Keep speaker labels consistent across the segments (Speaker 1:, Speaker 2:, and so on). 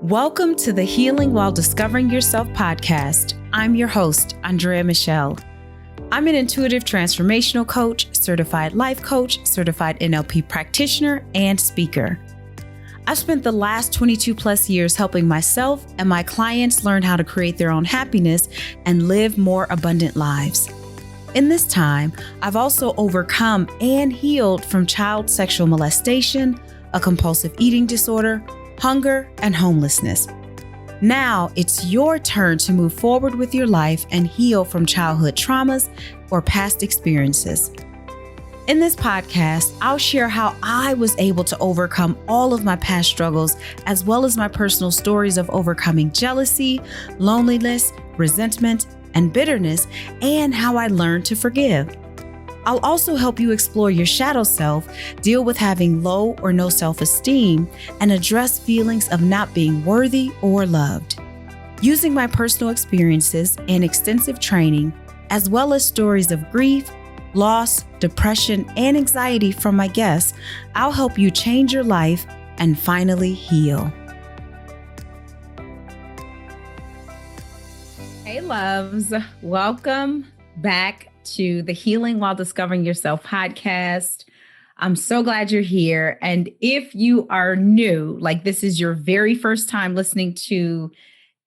Speaker 1: Welcome to the Healing While Discovering Yourself podcast. I'm your host, Andrea Michelle. I'm an intuitive transformational coach, certified life coach, certified NLP practitioner, and speaker. I've spent the last 22 plus years helping myself and my clients learn how to create their own happiness and live more abundant lives. In this time, I've also overcome and healed from child sexual molestation, a compulsive eating disorder, hunger, and homelessness. Now it's your turn to move forward with your life and heal from childhood traumas or past experiences. In this podcast, I'll share how I was able to overcome all of my past struggles, as well as my personal stories of overcoming jealousy, loneliness, resentment, and bitterness, and how I learned to forgive. I'll also help you explore your shadow self, deal with having low or no self-esteem, and address feelings of not being worthy or loved. Using my personal experiences and extensive training, as well as stories of grief, loss, depression, and anxiety from my guests, I'll help you change your life and finally heal. Hey loves, welcome back to the Healing While Discovering Yourself podcast. I'm so glad you're here. And if you are new, like this is your very first time listening to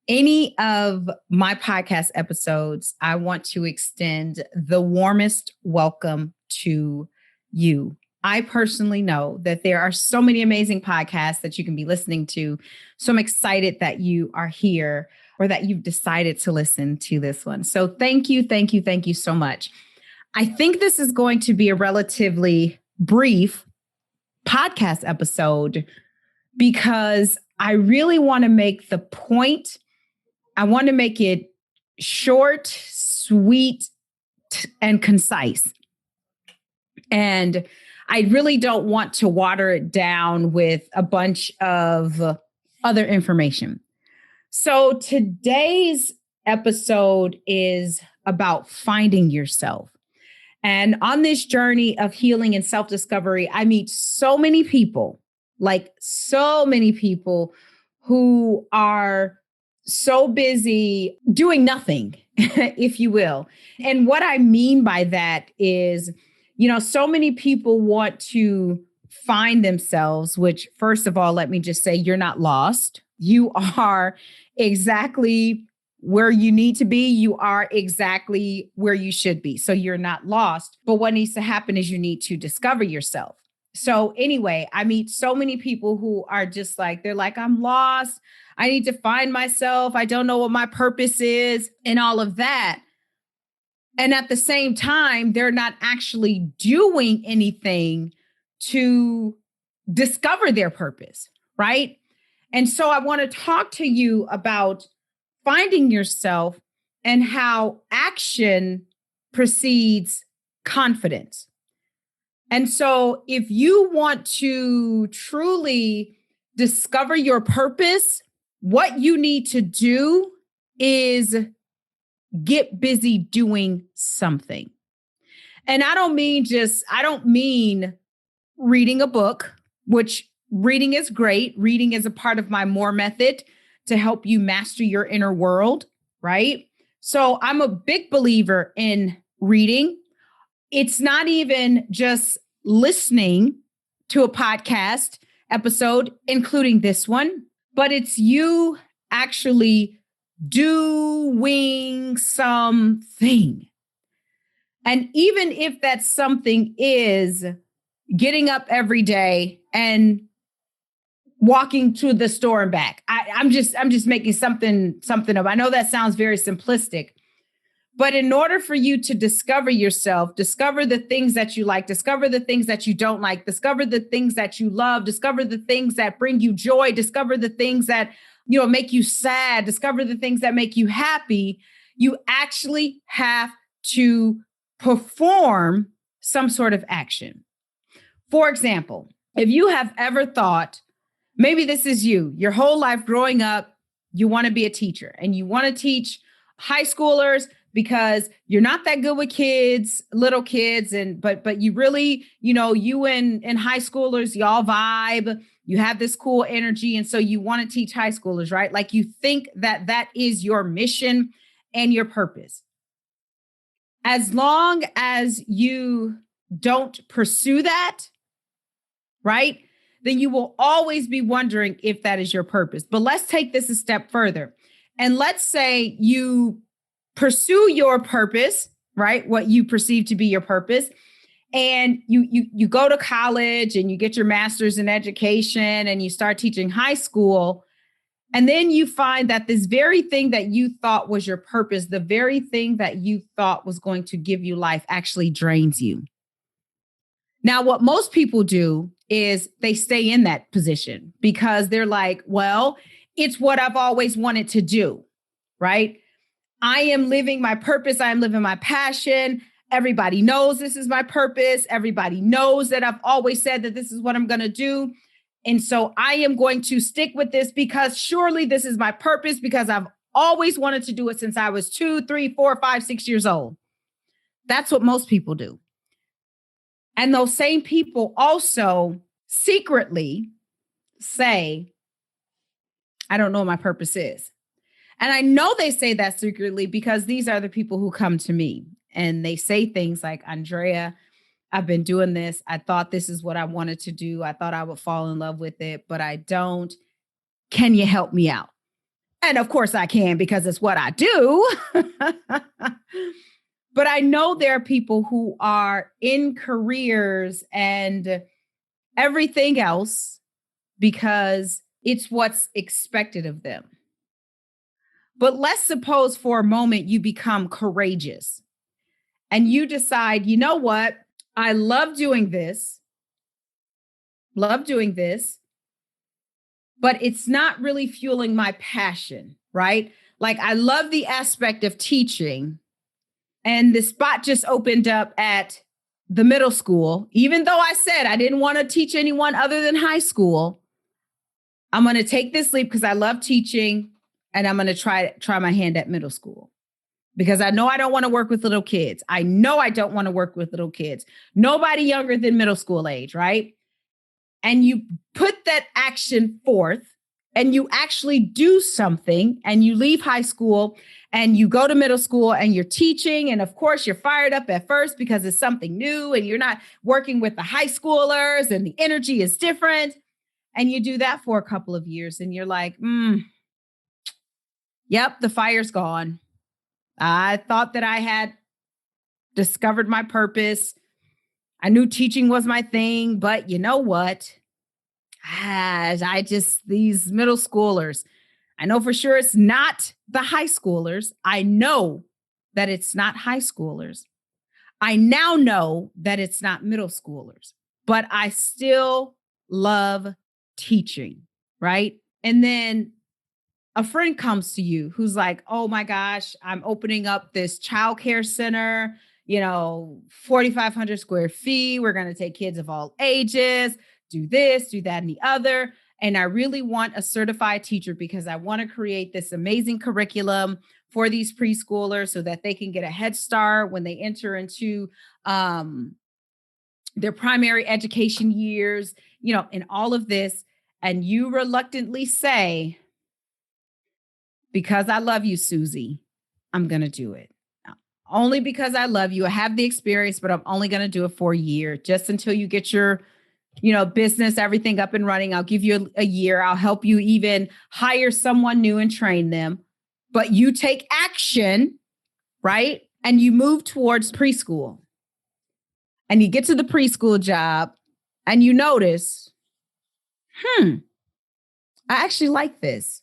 Speaker 1: any of my podcast episodes, I want to extend the warmest welcome to you. I personally know that there are so many amazing podcasts that you can be listening to. So I'm excited that you are here, or that you've decided to listen to this one. So thank you so much. I think this is going to be a relatively brief podcast episode because I really want to make the point. I want to make it short, sweet, and concise. And I really don't want to water it down with a bunch of other information. So today's episode is about finding yourself. And on this journey of healing and self-discovery, I meet so many people who are so busy doing nothing, if you will. And what I mean by that is, so many people want to find themselves, which first of all, let me just say, you're not lost. You are exactly where you need to be. You are exactly where you should be. So you're not lost. But what needs to happen is you need to discover yourself. So anyway, I meet so many people who are just like, they're like, I'm lost. I need to find myself. I don't know what my purpose is and all of that. And at the same time, they're not actually doing anything to discover their purpose, right? And so I want to talk to you about finding yourself and how action precedes confidence. And so if you want to truly discover your purpose, what you need to do is get busy doing something. And I don't mean reading a book, which reading is great. Reading is a part of my MORE method to help you master your inner world, right? So I'm a big believer in reading. It's not even just listening to a podcast episode, including this one, but it's you actually doing something. And even if that something is getting up every day and walking to the store and back. I'm just making something up. I know that sounds very simplistic, but in order for you to discover yourself, discover the things that you like, discover the things that you don't like, discover the things that you love, discover the things that bring you joy, discover the things that, make you sad, discover the things that make you happy, you actually have to perform some sort of action. For example, if you have ever thought, maybe this is you, your whole life growing up, you want to be a teacher and you want to teach high schoolers because you're not that good with kids, little kids. But you really, you in high schoolers, y'all vibe, You have this cool energy. And so you want to teach high schoolers, right? Like you think that that is your mission and your purpose. As long as you don't pursue that, right, then you will always be wondering if that is your purpose. But let's take this a step further. And let's say you pursue your purpose, right? What you perceive to be your purpose. And you go to college and you get your master's in education and you start teaching high school. And then you find that this very thing that you thought was your purpose, the very thing that you thought was going to give you life actually drains you. Now, what most people do is they stay in that position because they're like, well, it's what I've always wanted to do, right? I am living my purpose. I am living my passion. Everybody knows this is my purpose. Everybody knows that I've always said that this is what I'm going to do. And so I am going to stick with this because surely this is my purpose because I've always wanted to do it since I was 2, 3, 4, 5, 6 years old. That's what most people do. And those same people also secretly say, I don't know what my purpose is. And I know they say that secretly because these are the people who come to me and they say things like, Andrea, I've been doing this. I thought this is what I wanted to do. I thought I would fall in love with it, but I don't. Can you help me out? And of course I can because it's what I do. But I know there are people who are in careers and everything else because it's what's expected of them. But let's suppose for a moment you become courageous and you decide, you know what? I love doing this, but it's not really fueling my passion, right? Like I love the aspect of teaching and the spot just opened up at the middle school. Even though I said I didn't want to teach anyone other than high school, I'm going to take this leap because I love teaching and I'm going to try my hand at middle school. Because I know I don't want to work with little kids. I know I don't want to work with little kids. Nobody younger than middle school age, right? And you put that action forth and you actually do something and you leave high school and you go to middle school and you're teaching. And of course, you're fired up at first because it's something new and you're not working with the high schoolers and the energy is different. And you do that for a couple of years and you're like, yep, the fire's gone. I thought that I had discovered my purpose. I knew teaching was my thing, but you know what? These middle schoolers, I know for sure it's not the high schoolers. I know that it's not high schoolers. I now know that it's not middle schoolers, but I still love teaching, right? And then a friend comes to you who's like, oh my gosh, I'm opening up this childcare center, 4,500 square feet. We're going to take kids of all ages, do this, do that, and the other. And I really want a certified teacher because I want to create this amazing curriculum for these preschoolers so that they can get a head start when they enter into their primary education years, and all of this. And you reluctantly say, because I love you, Susie, I'm going to do it. Only because I love you. I have the experience, but I'm only going to do it for a year, just until you get your, business, everything up and running. I'll give you a year. I'll help you even hire someone new and train them. But you take action, right? And you move towards preschool. And you get to the preschool job and you notice, I actually like this.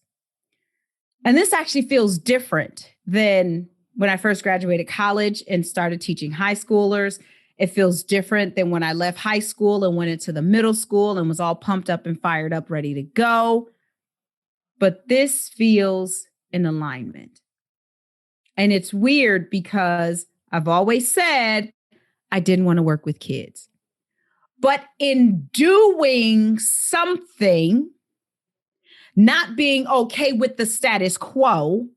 Speaker 1: And this actually feels different than when I first graduated college and started teaching high schoolers. It feels different than when I left high school and went into the middle school and was all pumped up and fired up, ready to go. But this feels in alignment. And it's weird because I've always said I didn't want to work with kids. But in doing something, not being okay with the status quo,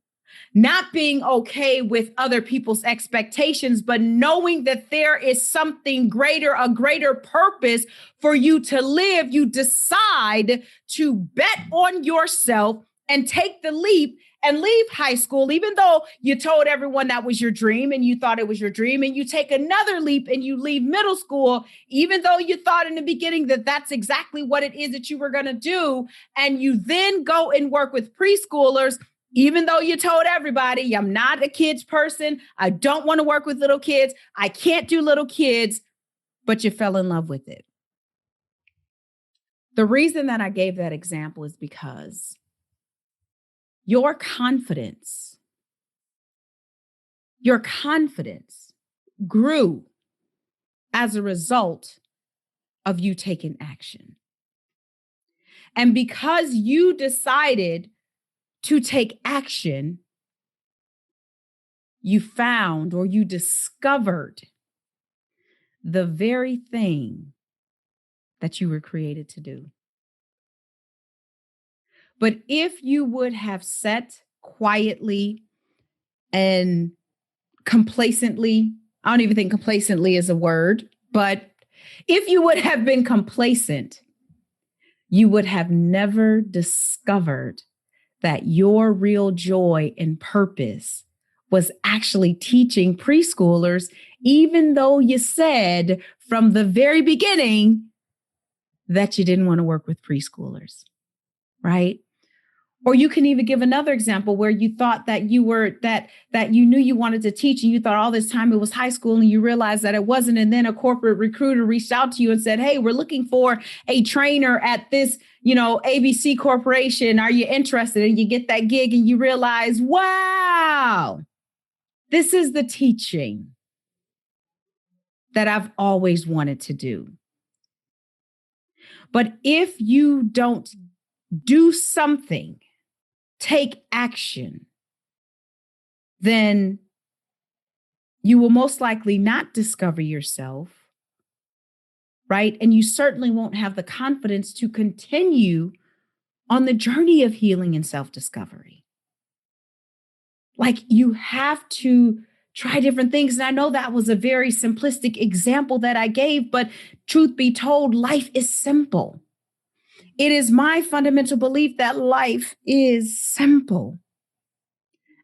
Speaker 1: not being okay with other people's expectations, but knowing that there is something greater, a greater purpose for you to live. You decide to bet on yourself and take the leap and leave high school, even though you told everyone that was your dream and you thought it was your dream, and you take another leap and you leave middle school, even though you thought in the beginning that that's exactly what it is that you were going to do. And you then go and work with preschoolers, even though you told everybody, I'm not a kids person. I don't want to work with little kids. I can't do little kids, but you fell in love with it. The reason that I gave that example is because your confidence grew as a result of you taking action. And because you decided to take action, you found or you discovered the very thing that you were created to do. But if you would have sat quietly and complacently, I don't even think complacently is a word, but if you would have been complacent, you would have never discovered that your real joy and purpose was actually teaching preschoolers, even though you said from the very beginning that you didn't want to work with preschoolers, right? Or you can even give another example where you thought that you were that you knew you wanted to teach, and you thought all this time it was high school, and you realized that it wasn't. And then a corporate recruiter reached out to you and said, "Hey, we're looking for a trainer at this, ABC Corporation. Are you interested?" And you get that gig and you realize, wow, this is the teaching that I've always wanted to do. But if you don't do something, take action, then you will most likely not discover yourself, right? And you certainly won't have the confidence to continue on the journey of healing and self-discovery. Like, you have to try different things. And I know that was a very simplistic example that I gave, but truth be told, life is simple. It is my fundamental belief that life is simple.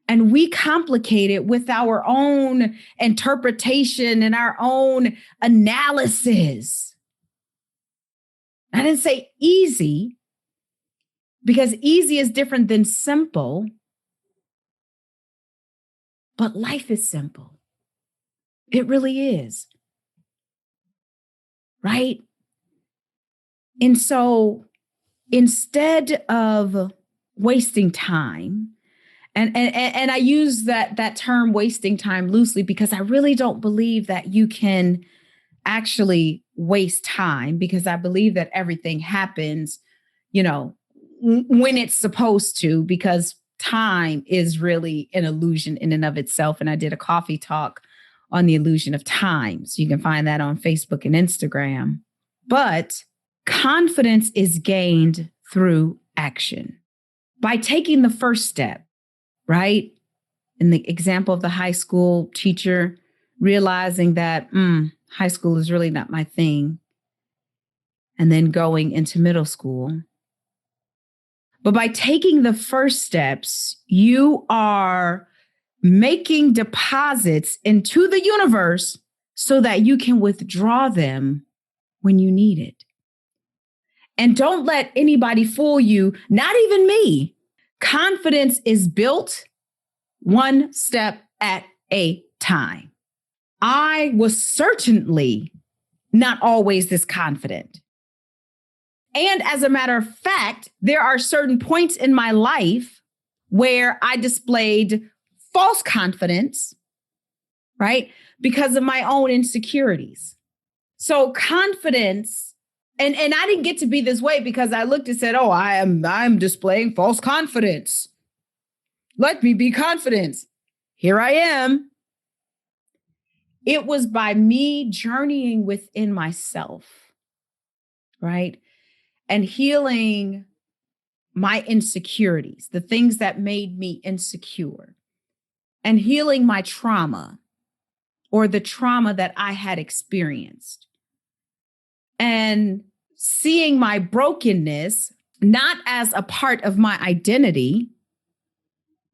Speaker 1: And we complicate it with our own interpretation and our own analysis. I didn't say easy, because easy is different than simple. But life is simple. It really is. Right? And so instead of wasting time, and I use that term wasting time loosely, because I really don't believe that you can actually waste time, because I believe that everything happens, when it's supposed to, because time is really an illusion in and of itself. And I did a coffee talk on the illusion of time. So you can find that on Facebook and Instagram. But confidence is gained through action by taking the first step. Right? In the example of the high school teacher, realizing that high school is really not my thing, and then going into middle school. But by taking the first steps, you are making deposits into the universe so that you can withdraw them when you need it. And don't let anybody fool you, not even me. Confidence is built one step at a time. I was certainly not always this confident. And as a matter of fact, there are certain points in my life where I displayed false confidence, right? Because of my own insecurities. So confidence, and I didn't get to be this way because I looked and said, "Oh, I'm displaying false confidence. Let me be confident. Here I am." It was by me journeying within myself, right? And healing my insecurities, the things that made me insecure, and healing my trauma or the trauma that I had experienced, and seeing my brokenness not as a part of my identity,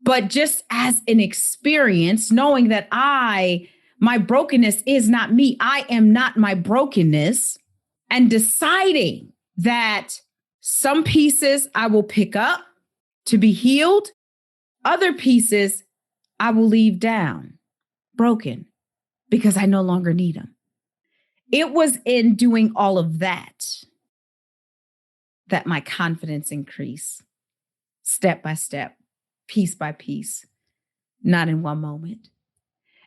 Speaker 1: but just as an experience, knowing that my brokenness is not me. I am not my brokenness, and deciding that some pieces I will pick up to be healed. Other pieces I will leave down, broken, because I no longer need them. It was in doing all of that my confidence increased, step by step, piece by piece, not in one moment.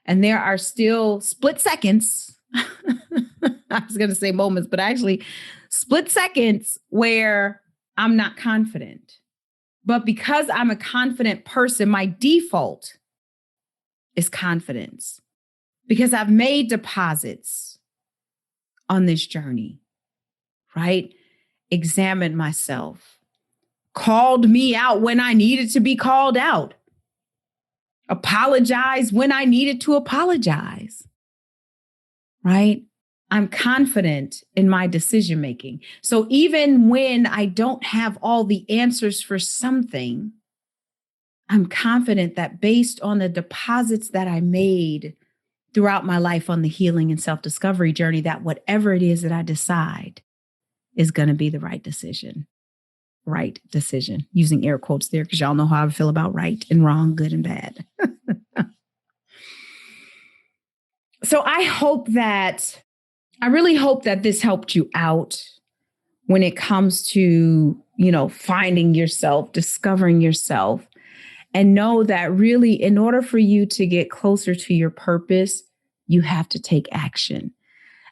Speaker 1: And there are still split seconds. I was going to say moments, but actually split seconds where I'm not confident. But because I'm a confident person, my default is confidence, because I've made deposits on this journey, right? Examined myself, called me out when I needed to be called out, apologized when I needed to apologize, right? I'm confident in my decision making. So even when I don't have all the answers for something, I'm confident that based on the deposits that I made throughout my life on the healing and self-discovery journey, that whatever it is that I decide is going to be the right decision. Right decision, using air quotes there, because y'all know how I feel about right and wrong, good and bad. So I really hope that this helped you out when it comes to, finding yourself, discovering yourself, and know that really in order for you to get closer to your purpose, you have to take action.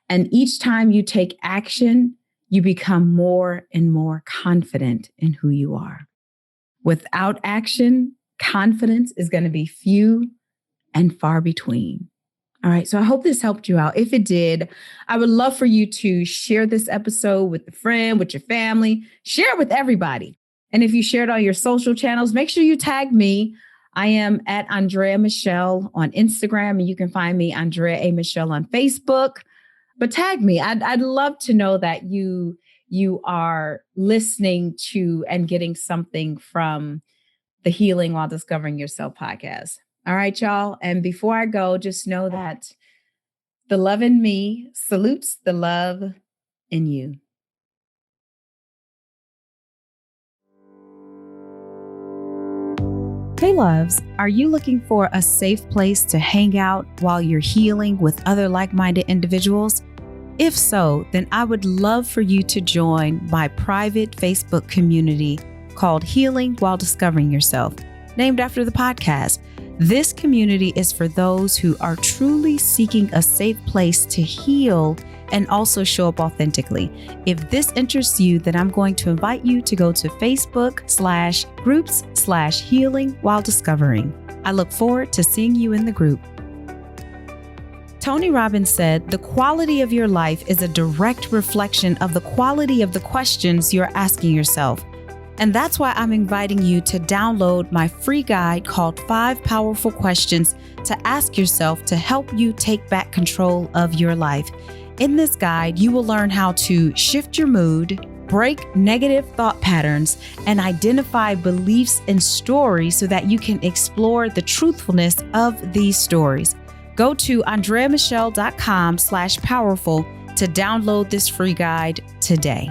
Speaker 1: And each time you take action, you become more and more confident in who you are. Without action, confidence is going to be few and far between. All right. So I hope this helped you out. If it did, I would love for you to share this episode with a friend, with your family, share it with everybody. And if you share it on your social channels, make sure you tag me. I am at Andrea Michelle on Instagram, and you can find me Andrea A. Michelle on Facebook. But tag me. I'd love to know that you are listening to and getting something from the Healing While Discovering Yourself podcast. All right, y'all. And before I go, just know that the love in me salutes the love in you. Hey, loves, are you looking for a safe place to hang out while you're healing with other like-minded individuals? If so, then I would love for you to join my private Facebook community called Healing While Discovering Yourself, named after the podcast. This community is for those who are truly seeking a safe place to heal and also show up authentically. If this interests you, then I'm going to invite you to go to Facebook/groups/Healing While Discovering. I look forward to seeing you in the group. Tony Robbins said, "The quality of your life is a direct reflection of the quality of the questions you're asking yourself." And that's why I'm inviting you to download my free guide called 5 Powerful Questions to Ask Yourself to help you take back control of your life. In this guide, you will learn how to shift your mood, break negative thought patterns, and identify beliefs and stories so that you can explore the truthfulness of these stories. Go to andreamichelle.com/powerful to download this free guide today.